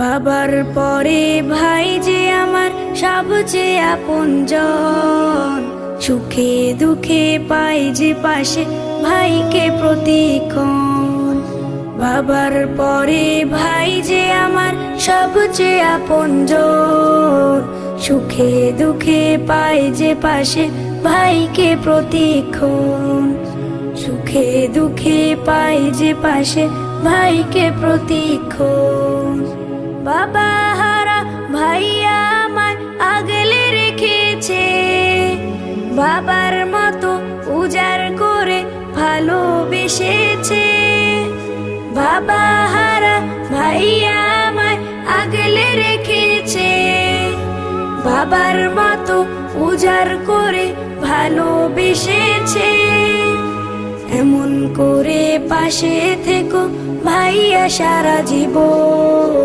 বাবার পরে ভাই যে আমার সবচেয়ে আপনজন। সুখে দুঃখে পাই যে পাশে ভাইকে প্রতিক্ষণ। বাবার পরে ভাই যে আমার সবচেয়ে আপনজন। সুখে দুঃখে পাই যে পাশে ভাইকে প্রতিক্ষণ। সুখে দুঃখে পাই যে পাশে ভাইকে প্রতিক্ষণ। বাবা হারা ভাইয়া আমায় আগলে রেখেছে, বাবার মতো উজাড় করে ভালোবেসেছে। বাবা হারা ভাইয়া আমায় আগলে রেখেছে, বাবার মতো উজাড় করে ভালোবেসেছে। এমন করে পাশে থেকো ভাইয়া সারা জীবন।